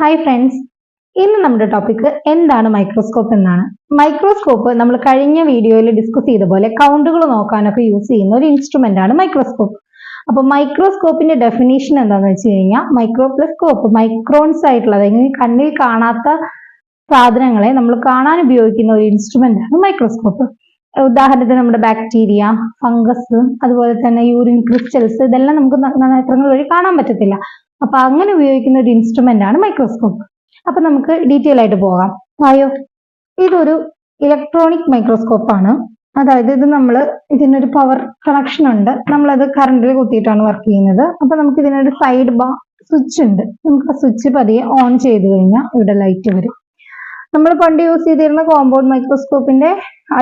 Hi friends, ഇന്ന് നമ്മുടെ topic എന്താണ് മൈക്രോസ്കോപ്പ് എന്നാണ്. മൈക്രോസ്കോപ്പ് നമ്മൾ കഴിഞ്ഞ വീഡിയോയിൽ ഡിസ്കസ് ചെയ്ത പോലെ കൗണ്ടുകൾ നോക്കാനൊക്കെ യൂസ് ചെയ്യുന്ന ഒരു ഇൻസ്ട്രുമെന്റ് ആണ് മൈക്രോസ്കോപ്പ്. അപ്പൊ മൈക്രോസ്കോപ്പിന്റെ ഡെഫിനേഷൻ എന്താണെന്ന് വെച്ച് കഴിഞ്ഞാൽ മൈക്രോ പ്ലസ് സ്കോപ്പ്, മൈക്രോൺസ് ആയിട്ടുള്ള അതായത് കണ്ണിൽ കാണാത്ത സാധനങ്ങളെ നമ്മൾ കാണാൻ ഉപയോഗിക്കുന്ന ഒരു ഇൻസ്ട്രുമെന്റ് ആണ് മൈക്രോസ്കോപ്പ്. ഉദാഹരണത്തിന് നമ്മുടെ ബാക്ടീരിയ, ഫംഗസ്, അതുപോലെ തന്നെ യൂറിൻ ക്രിസ്റ്റൽസ്, ഇതെല്ലാം നമുക്ക് നേത്രങ്ങൾ വഴി കാണാൻ പറ്റത്തില്ല. അപ്പൊ അങ്ങനെ ഉപയോഗിക്കുന്ന ഒരു ഇൻസ്ട്രുമെന്റ് ആണ് മൈക്രോസ്കോപ്പ്. അപ്പൊ നമുക്ക് ഡീറ്റെയിൽ ആയിട്ട് പോകാം. ആയോ? ഇതൊരു ഇലക്ട്രോണിക് മൈക്രോസ്കോപ്പ് ആണ്. അതായത് ഇതിനൊരു പവർ കണക്ഷൻ ഉണ്ട്. നമ്മളത് കറണ്ടിൽ കുത്തിയിട്ടാണ് വർക്ക് ചെയ്യുന്നത്. അപ്പൊ നമുക്ക് ഇതിനൊരു സൈഡ് സ്വിച്ച് ഉണ്ട്. നമുക്ക് ആ സ്വിച്ച് പതിയെ ഓൺ ചെയ്ത് കഴിഞ്ഞാൽ ഇവിടെ ലൈറ്റ് വരും. നമ്മൾ പണ്ട് യൂസ് ചെയ്തിരുന്ന കോമ്പൗണ്ട് മൈക്രോസ്കോപ്പിന്റെ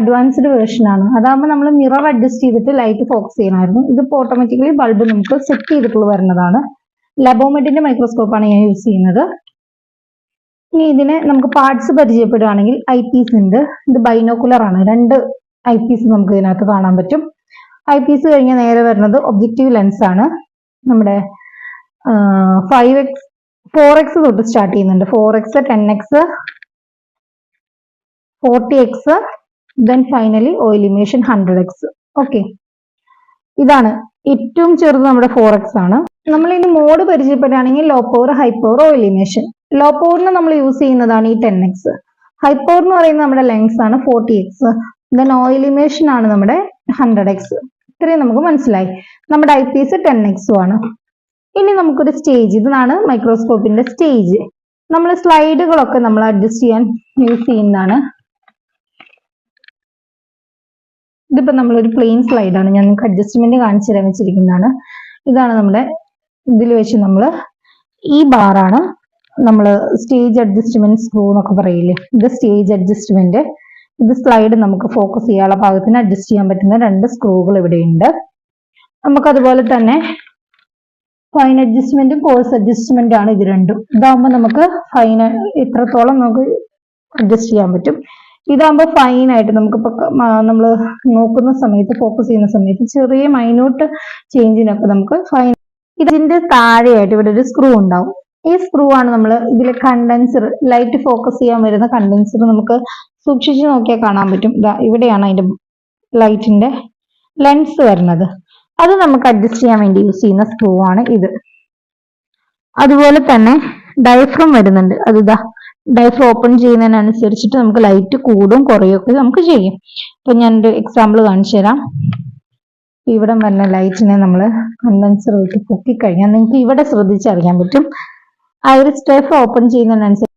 അഡ്വാൻസ്ഡ് വേർഷൻ ആണ്. അതാകുമ്പോൾ നമ്മൾ മിറർ അഡ്ജസ്റ്റ് ചെയ്തിട്ട് ലൈറ്റ് ഫോക്കസ് ചെയ്യണമായിരുന്നു. ഇതിപ്പോൾ ഓട്ടോമാറ്റിക്കലി ബൾബ് നമുക്ക് സെറ്റ് ചെയ്തിട്ടുള്ള വരുന്നതാണ്. ലബോമെഡിന്റെ മൈക്രോസ്കോപ്പാണ് ഞാൻ യൂസ് ചെയ്യുന്നത്. ഇനി ഇതിനെ നമുക്ക് പാർട്സ് പരിചയപ്പെടുകയാണെങ്കിൽ ഐ പീസ് ഉണ്ട്. ഇത് ബൈനോക്കുലർ ആണ്. 2 ഐ പീസ് നമുക്ക് ഇതിനകത്ത് കാണാൻ പറ്റും. ഐ പീസ് കഴിഞ്ഞാൽ നേരെ വരുന്നത് ഒബ്ജക്റ്റീവ് ലെൻസ് ആണ്. നമ്മുടെ 5x 4x തൊട്ട് സ്റ്റാർട്ട് ചെയ്യുന്നുണ്ട്. 4x 10x 40x then finally oil immersion 100x. Okay, ഇതാണ് ഏറ്റവും ചെറുത് നമ്മുടെ 4x ആണ്. നമ്മൾ ഇതിന്റെ മോഡ് പരിചയപ്പെടുകയാണെങ്കിൽ low power, high power, oil immersion. Low പവറിന് നമ്മൾ യൂസ് ചെയ്യുന്നതാണ് ഈ 10x. ഹൈ പവർ എന്ന് പറയുന്നത് നമ്മുടെ ലെൻസ് ആണ് 40x. ദെൻ ഓയിൽ ഇമേഷൻ ആണ് നമ്മുടെ 100x. ഇത്രയും നമുക്ക് മനസ്സിലായി. നമ്മുടെ ഐ പീസ് 10x ആണ്. ഇനി നമുക്കൊരു സ്റ്റേജ്, ഇതാണ് മൈക്രോസ്കോപ്പിന്റെ സ്റ്റേജ്. നമ്മൾ സ്ലൈഡുകളൊക്കെ നമ്മൾ അഡ്ജസ്റ്റ് ചെയ്യാൻ യൂസ് ചെയ്യുന്നതാണ്. ഇതിപ്പോ നമ്മളൊരു പ്ലെയിൻ സ്ലൈഡാണ്. ഞാൻ നിങ്ങൾക്ക് അഡ്ജസ്റ്റ്മെന്റ് കാണിച്ചു തരാൻ വെച്ചിരിക്കുന്നതാണ്. ഇതാണ് നമ്മുടെ ഇതിൽ വെച്ച് നമ്മൾ ഈ ബാറാണ് നമ്മൾ സ്റ്റേജ് അഡ്ജസ്റ്റ്മെന്റ് സ്ക്രൂ എന്നൊക്കെ പറയില്ലേ, ഇത് സ്റ്റേജ് അഡ്ജസ്റ്റ്മെന്റ്. ഇത് സ്ലൈഡ് നമുക്ക് ഫോക്കസ് ചെയ്യാനുള്ള ഭാഗത്തിന് അഡ്ജസ്റ്റ് ചെയ്യാൻ പറ്റുന്ന 2 സ്ക്രൂകൾ ഇവിടെയുണ്ട്. നമുക്ക് അതുപോലെ തന്നെ ഫൈൻ അഡ്ജസ്റ്റ്മെന്റും കോഴ്സ് അഡ്ജസ്റ്റ്മെന്റ് ആണ് ഇത് രണ്ടും. ഇതാകുമ്പോൾ നമുക്ക് ഫൈൻ എത്രത്തോളം നമുക്ക് അഡ്ജസ്റ്റ് ചെയ്യാൻ പറ്റും. ഇതാകുമ്പോൾ ഫൈൻ ആയിട്ട് നമുക്കിപ്പോൾ നമ്മൾ നോക്കുന്ന സമയത്ത്, ഫോക്കസ് ചെയ്യുന്ന സമയത്ത് ചെറിയ മൈന്യൂട്ട് ചേഞ്ചിനൊക്കെ നമുക്ക് ഫൈൻ. ഇതിന്റെ താഴെയായിട്ട് ഇവിടെ ഒരു സ്ക്രൂ ഉണ്ടാവും. ഈ സ്ക്രൂ ആണ് നമ്മൾ ഇതിലെ കണ്ടൻസർ, ലൈറ്റ് ഫോക്കസ് ചെയ്യാൻ വരുന്ന കണ്ടൻസർ നമുക്ക് സൂക്ഷിച്ചു നോക്കിയാൽ കാണാൻ പറ്റും. ഇവിടെയാണ് അതിന്റെ ലൈറ്റിന്റെ ലെൻസ് വരുന്നത്. അത് നമുക്ക് അഡ്ജസ്റ്റ് ചെയ്യാൻ വേണ്ടി യൂസ് ചെയ്യുന്ന സ്ക്രൂ ആണ് ഇത്. അതുപോലെ തന്നെ ഡയഫ്രം വരുന്നുണ്ട്. ഡയഫ്രം ഓപ്പൺ ചെയ്യുന്നതിനനുസരിച്ചിട്ട് നമുക്ക് ലൈറ്റ് കൂടും കുറയൊക്കെ നമുക്ക് ചെയ്യും. ഇപ്പൊ ഞാനൊരു എക്സാമ്പിൾ കാണിച്ചു തരാം. ഇവിടെ വരുന്ന ലൈറ്റിനെ നമ്മൾ കണ്ടൻസർ വെച്ച് പൊക്കിക്കഴിഞ്ഞാൽ നിങ്ങൾക്ക് ഇവിടെ ശ്രദ്ധിച്ചറിയാൻ പറ്റും. ആ ഒരു സ്റ്റെഫ് ഓപ്പൺ ചെയ്യുന്നതിനനുസരിച്ച്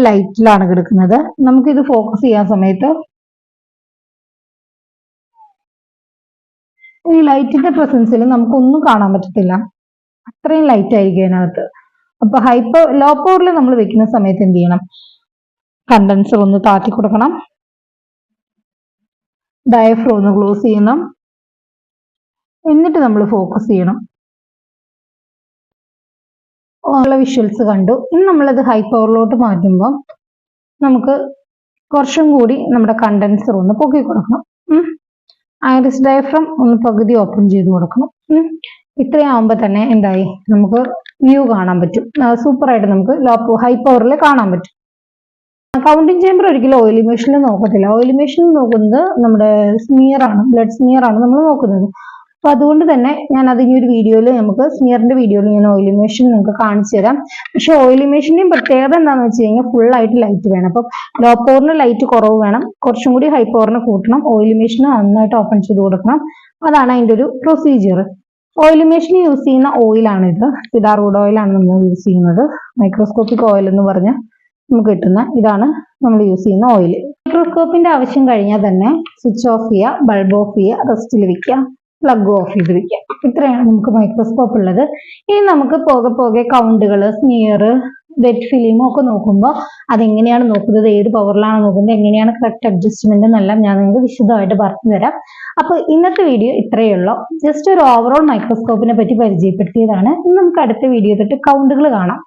ലൈറ്റിലാണ് കിടക്കുന്നത്. നമുക്കിത് ഫോക്കസ് ചെയ്യാൻ സമയത്ത് ഈ ലൈറ്റിന്റെ പ്രസൻസിൽ നമുക്കൊന്നും കാണാൻ പറ്റത്തില്ല. അത്രയും ലൈറ്റ് ആയിരിക്കും അതിനകത്ത്. അപ്പൊ ലോ പവറിൽ നമ്മൾ വെക്കുന്ന സമയത്ത് എന്ത് ചെയ്യണം? കണ്ടൻസർ ഒന്ന് താത്തി കൊടുക്കണം, ഡയഫ്രം ഒന്ന് ക്ലോസ് ചെയ്യണം, എന്നിട്ട് നമ്മൾ ഫോക്കസ് ചെയ്യണം. ഉള്ള വിഷ്വൽസ് കണ്ടു. ഇനി നമ്മളത് ഹൈ പവറിലോട്ട് മാറ്റുമ്പോൾ നമുക്ക് കുറച്ചും കൂടി നമ്മുടെ കണ്ടൻസർ ഒന്ന് പൊക്കി കൊടുക്കണം. ഐറിസ് ഡയഫ്രം ഒന്ന് പകുതി ഓപ്പൺ ചെയ്ത് കൊടുക്കണം. ഇത്രയാവുമ്പോൾ തന്നെ എന്തായി, നമുക്ക് വ്യൂ കാണാൻ പറ്റും. സൂപ്പറായിട്ട് നമുക്ക് ഹൈ പവറിൽ കാണാൻ പറ്റും. കൗണ്ടിങ് ചേമ്പർ ഒരിക്കലും ഓയിൽ ഇമേഷനിൽ നോക്കത്തില്ല. ഓയിൽ ഇമേഷനിൽ നോക്കുന്നത് നമ്മുടെ സ്മിയർ ആണ്, ബ്ലഡ് സ്മിയർ ആണ് നമ്മൾ നോക്കുന്നത്. അപ്പൊ അതുകൊണ്ട് തന്നെ ഞാൻ അതിന് ഒരു വീഡിയോയിൽ, നമുക്ക് സ്മിയറിന്റെ വീഡിയോയിൽ ഞാൻ ഓയിൽ ഇമേഷൻ നിങ്ങൾക്ക് കാണിച്ചു തരാം. പക്ഷെ ഓയിൽ ഇമേഷന്റെയും പ്രത്യേകത എന്താണെന്ന് വെച്ച് കഴിഞ്ഞാൽ ഫുൾ ആയിട്ട് ലൈറ്റ് വേണം. അപ്പൊ ലോ പവറിന് ലൈറ്റ് കുറവ് വേണം, കുറച്ചും കൂടി ഹൈ പവറിന് കൂട്ടണം. ഓയിൽ ഇമേഷന് നന്നായിട്ട് ഓപ്പൺ ചെയ്ത് കൊടുക്കണം. അതാണ് അതിന്റെ ഒരു പ്രൊസീജിയർ. ഓയിൽ ഇമേഷന് യൂസ് ചെയ്യുന്ന ഓയിലാണ് ഇത്. സിഡാർവുഡ് ഓയിലാണ് നമ്മൾ യൂസ് ചെയ്യുന്നത്. മൈക്രോസ്കോപ്പിക് ഓയിൽ എന്ന് പറഞ്ഞ് നമുക്ക് കിട്ടുന്ന ഇതാണ് നമ്മൾ യൂസ് ചെയ്യുന്ന ഓയിൽ. മൈക്രോസ്കോപ്പിന്റെ ആവശ്യം കഴിഞ്ഞാൽ തന്നെ സ്വിച്ച് ഓഫ് ചെയ്യുക, ബൾബ് ഓഫ് ചെയ്യുക, റെസ്റ്റിൽ വെക്കുക, പ്ലഗ് ഓഫ് ചെയ്ത് വെക്കുക. ഇത്രയാണ് നമുക്ക് മൈക്രോസ്കോപ്പ് ഉള്ളത്. ഇനി നമുക്ക് പോകെ പോകെ കൗണ്ടുകൾ, സ്മിയർ, വെറ്റ് ഫിലിമും ഒക്കെ നോക്കുമ്പോൾ അതെങ്ങനെയാണ് നോക്കുന്നത്, ഏത് പവറിലാണ് നോക്കുന്നത്, എങ്ങനെയാണ് കറക്റ്റ് അഡ്ജസ്റ്റ്മെന്റ് എന്നെല്ലാം ഞാൻ നിങ്ങൾക്ക് വിശദമായിട്ട് പറഞ്ഞു തരാം. അപ്പൊ ഇന്നത്തെ വീഡിയോ ഇത്രയേ ഉള്ളൂ. ജസ്റ്റ് ഒരു ഓവറോൾ മൈക്രോസ്കോപ്പിനെ പറ്റി പരിചയപ്പെടുത്തിയതാണ്. ഇനി നമുക്ക് അടുത്ത വീഡിയോ തൊട്ട് കൗണ്ടുകൾ കാണാം.